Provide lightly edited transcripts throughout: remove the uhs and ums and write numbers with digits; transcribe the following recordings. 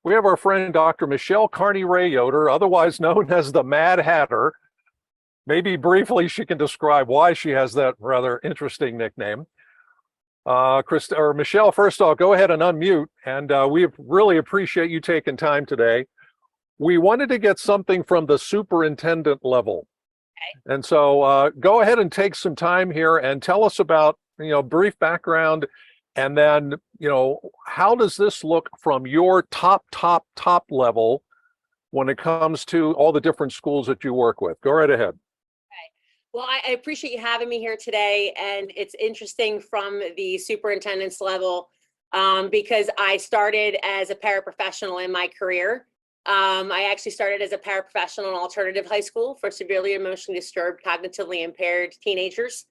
We have our friend Dr. Michelle Carney-Ray-Yoder, otherwise known as the Mad Hatter. Maybe briefly she can describe why she has that rather interesting nickname. Michelle, first off, go ahead and unmute, and we really appreciate you taking time today. We wanted to get something from the superintendent level. Okay. And so go ahead and take some time here and tell us about, brief background, and then, how does this look from your top level when it comes to all the different schools that you work with? Go right ahead. Well, I appreciate you having me here today, and it's interesting from the superintendent's level because I started as a paraprofessional in my career. I actually started as a paraprofessional in alternative high school for severely emotionally disturbed, cognitively impaired teenagers.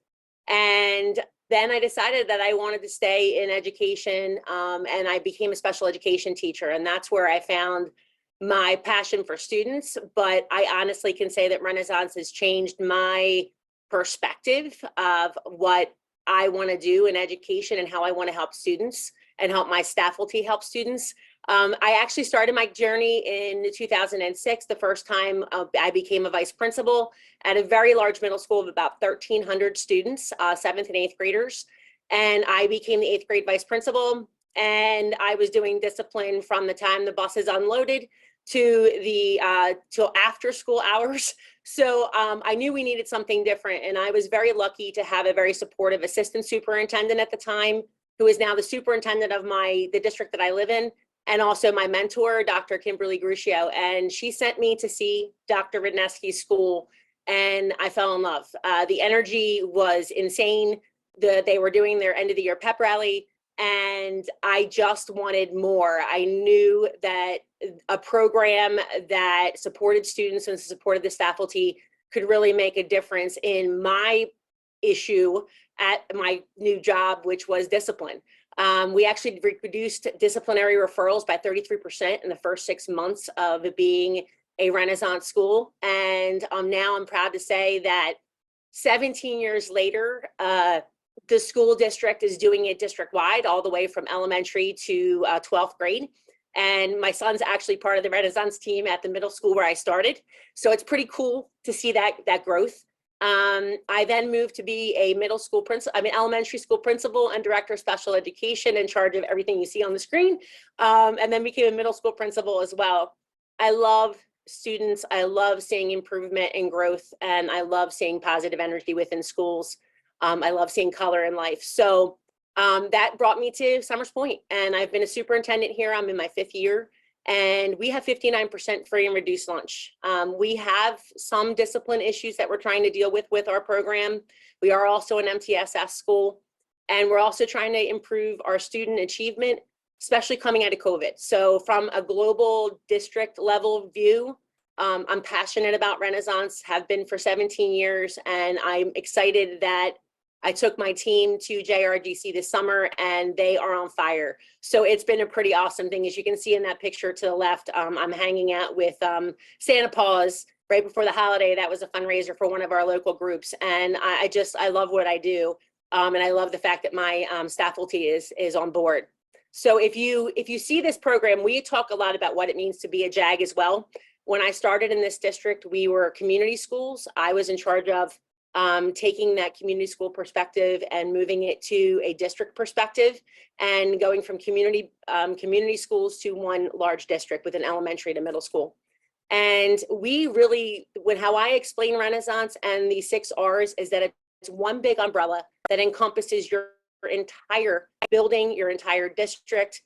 And then I decided that I wanted to stay in education, and I became a special education teacher. And that's where I found my passion for students. But I honestly can say that Renaissance has changed my perspective of what I want to do in education and how I want to help students and help my faculty help students. I actually started my journey in 2006, the first time I became a vice principal at a very large middle school of about 1,300 students, 7th and 8th graders. And I became the 8th grade vice principal, and I was doing discipline from the time the buses unloaded to the till after school hours. So I knew we needed something different, and I was very lucky to have a very supportive assistant superintendent at the time, who is now the superintendent of the district that I live in, and also my mentor, Dr. Kimberly Gruccio. And she sent me to see Dr. Radnesky's school, and I fell in love. The energy was insane. They were doing their end of the year pep rally, and I just wanted more. I knew that a program that supported students and supported the faculty could really make a difference in my issue at my new job, which was discipline. We actually reduced disciplinary referrals by 33% in the first 6 months of it being a Renaissance school. And now I'm proud to say that 17 years later, the school district is doing it district-wide, all the way from elementary to 12th grade. And my son's actually part of the Renaissance team at the middle school where I started. So it's pretty cool to see that growth. I then moved to be a elementary school principal and director of special education, in charge of everything you see on the screen, and then became a middle school principal as well. I love students. I love seeing improvement and growth, and I love seeing positive energy within schools. I love seeing color in life. So that brought me to Summers Point, and I've been a superintendent here. I'm in my 5th year. And we have 59% free and reduced lunch. We have some discipline issues that we're trying to deal with our program. We are also an MTSS school, and we're also trying to improve our student achievement, especially coming out of COVID. So from a global district level view, I'm passionate about Renaissance, have been for 17 years, and I'm excited that I took my team to JRDC this summer, and they are on fire. So it's been a pretty awesome thing. As you can see in that picture to the left, I'm hanging out with Santa Paws right before the holiday. That was a fundraiser for one of our local groups. And I love what I do. And I love the fact that my faculty is on board. So if you see this program, we talk a lot about what it means to be a JAG as well. When I started in this district, we were community schools. I was in charge of taking that community school perspective and moving it to a district perspective, and going from community schools to one large district with an elementary to middle school. And we really, how I explain Renaissance and the 6 R's is that it's one big umbrella that encompasses your entire building, your entire district,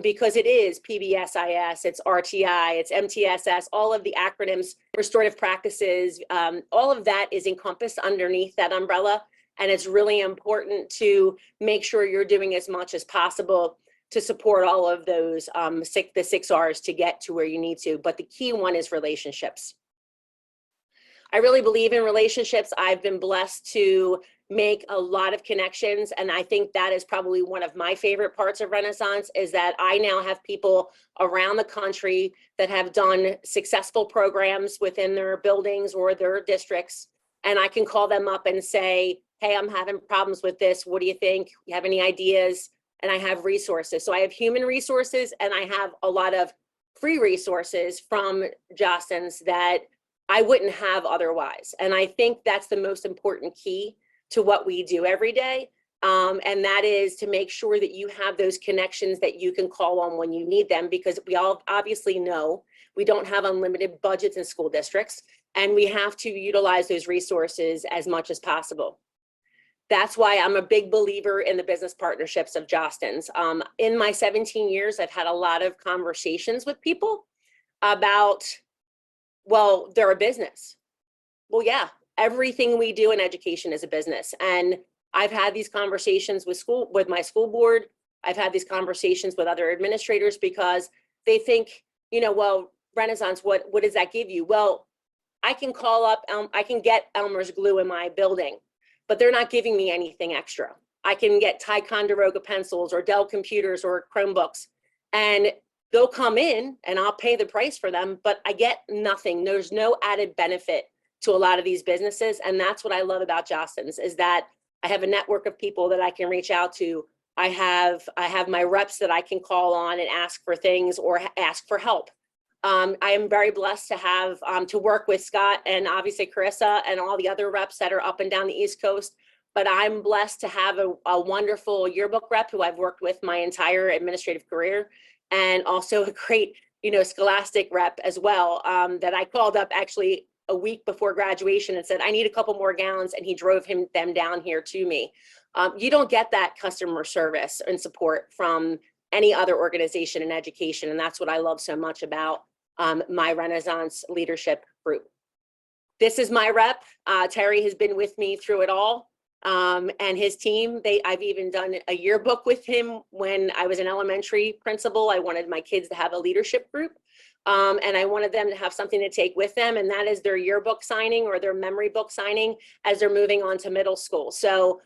because it is PBSIS, it's RTI, it's MTSS, all of the acronyms, restorative practices, all of that is encompassed underneath that umbrella. And it's really important to make sure you're doing as much as possible to support all of those, the 6 R's to get to where you need to. But the key one is relationships. I really believe in relationships. I've been blessed to make a lot of connections, and I think that is probably one of my favorite parts of Renaissance, is that I now have people around the country that have done successful programs within their buildings or their districts, and I can call them up and say, hey, I'm having problems with this. What do you think? You have any ideas? And I have resources. So I have human resources, and I have a lot of free resources from Jostens that I wouldn't have otherwise. And I think that's the most important key to what we do every day. And that is to make sure that you have those connections that you can call on when you need them, because we all obviously know we don't have unlimited budgets in school districts, and we have to utilize those resources as much as possible. That's why I'm a big believer in the business partnerships of Jostens. In my 17 years, I've had a lot of conversations with people about, well, they're a business. Well, yeah, everything we do in education is a business. And I've had these conversations with my school board. I've had these conversations with other administrators because they think, you know, well, Renaissance, what does that give you? Well, I can call up, I can get Elmer's glue in my building, but they're not giving me anything extra. I can get Ticonderoga pencils or Dell computers or Chromebooks, and they'll come in and I'll pay the price for them, but I get nothing. There's no added benefit to a lot of these businesses. And that's what I love about Jostens, is that I have a network of people that I can reach out to. I have my reps that I can call on and ask for things or ask for help. I am very blessed to have to work with Scott and obviously Carissa and all the other reps that are up and down the East Coast. But I'm blessed to have a wonderful yearbook rep who I've worked with my entire administrative career, and also a great, you know, scholastic rep as well, that I called up actually a week before graduation and said, I need a couple more gowns, and he drove them down here to me. You don't get that customer service and support from any other organization in education, and that's what I love so much about my Renaissance leadership group. This is my rep. Terry has been with me through it all, and his team. I've even done a yearbook with him when I was an elementary principal. I wanted my kids to have a leadership group. And I wanted them to have something to take with them, and that is their yearbook signing or their memory book signing as they're moving on to middle school. So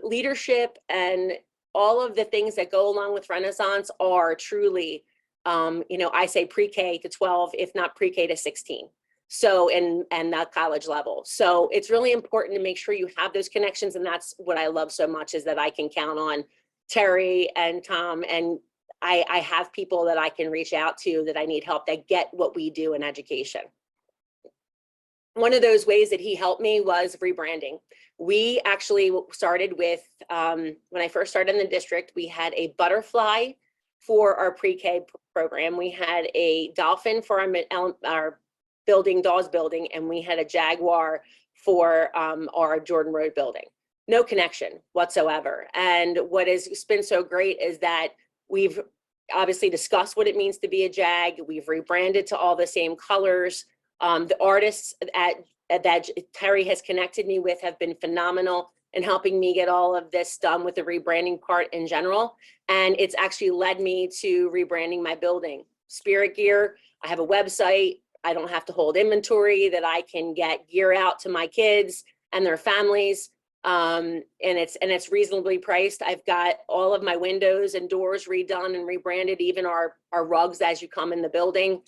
leadership and all of the things that go along with Renaissance are truly, you know, I say pre-K to 12, if not pre-K to 16. So, and the college level. So it's really important to make sure you have those connections. And that's what I love so much, is that I can count on Terry and Tom, and I have people that I can reach out to that I need help, that get what we do in education. One of those ways that he helped me was rebranding. We actually started with, when I first started in the district, we had a butterfly for our pre-K program. We had a dolphin for our building, Dawes building, and we had a jaguar for our Jordan Road building. No connection whatsoever. And what has been so great is that we've obviously discussed what it means to be a JAG. We've rebranded to all the same colors. The artists that Terry has connected me with have been phenomenal in helping me get all of this done with the rebranding part in general. And it's actually led me to rebranding my building. Spirit Gear, I have a website. I don't have to hold inventory, that I can get gear out to my kids and their families. And it's reasonably priced. I've got all of my windows and doors redone and rebranded, even our rugs as you come in the building.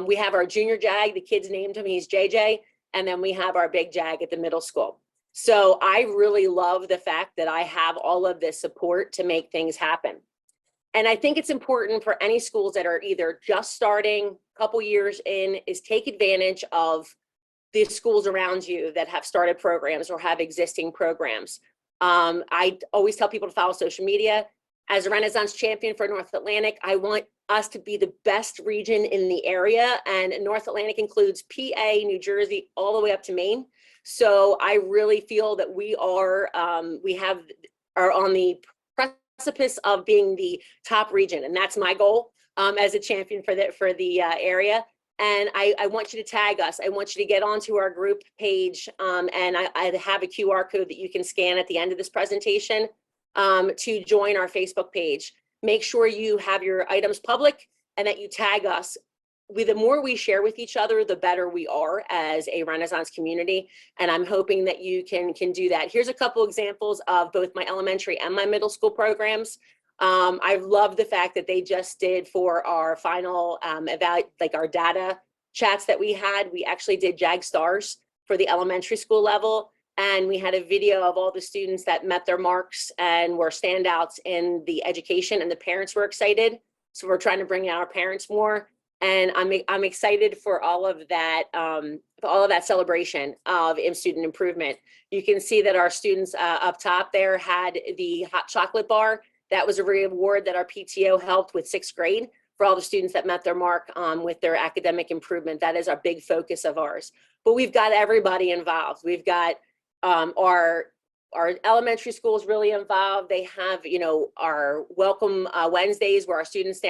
We have our junior JAG, the kids named him, he's JJ. And then we have our big JAG at the middle school. So I really love the fact that I have all of this support to make things happen. And I think it's important for any schools that are either just starting, a couple years in, is take advantage of the schools around you that have started programs or have existing programs. I always tell people to follow social media. As a Renaissance champion for North Atlantic, I want us to be the best region in the area, and North Atlantic includes PA, New Jersey, all the way up to Maine. So I really feel that we are on the precipice of being the top region, and that's my goal as a champion for the area. And I want you to tag us. I want you to get onto our group page, and I have a QR code that you can scan at the end of this presentation to join our Facebook page. Make sure you have your items public and that you tag us. The more we share with each other, the better we are as a Renaissance community. And I'm hoping that you can do that. Here's a couple examples of both my elementary and my middle school programs. I love the fact that they just did for our final our data chats that we had. We actually did JAG stars for the elementary school level. And we had a video of all the students that met their marks and were standouts in the education, and the parents were excited. So we're trying to bring out our parents more. And I'm excited for all of that, celebration of student improvement. You can see that our students up top there had the hot chocolate bar. That was a reward that our PTO helped with 6th grade for all the students that met their mark with their academic improvement. That is our big focus of ours. But we've got everybody involved. We've got our elementary school is really involved. They have, you know, our welcome Wednesdays where our students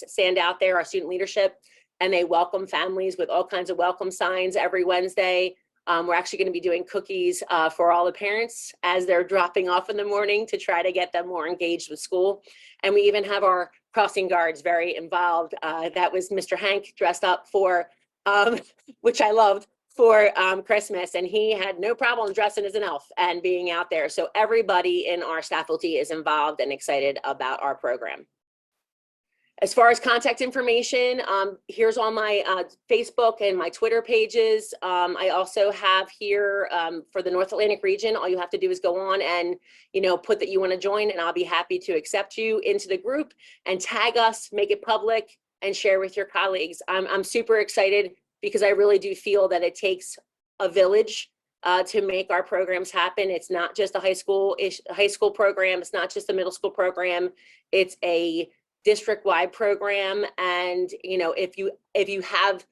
stand out there, our student leadership, and they welcome families with all kinds of welcome signs every Wednesday. We're actually going to be doing cookies for all the parents as they're dropping off in the morning to try to get them more engaged with school. And we even have our crossing guards very involved. That was Mr. Hank dressed up for, which I loved, for Christmas, and he had no problem dressing as an elf and being out there. So everybody in our faculty is involved and excited about our program. As far as contact information, here's all my Facebook and my Twitter pages. I also have here for the North Atlantic region, all you have to do is go on and, you know, put that you want to join, and I'll be happy to accept you into the group and tag us, make it public, and share with your colleagues. I'm super excited because I really do feel that it takes a village to make our programs happen. It's not just a high school program. It's not just a middle school program. It's a district-wide program. And, you know, if you have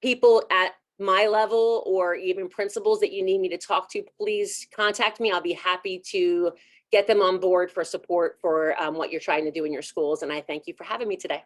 people at my level or even principals that you need me to talk to, please contact me. I'll be happy to get them on board for support for what you're trying to do in your schools. And I thank you for having me today.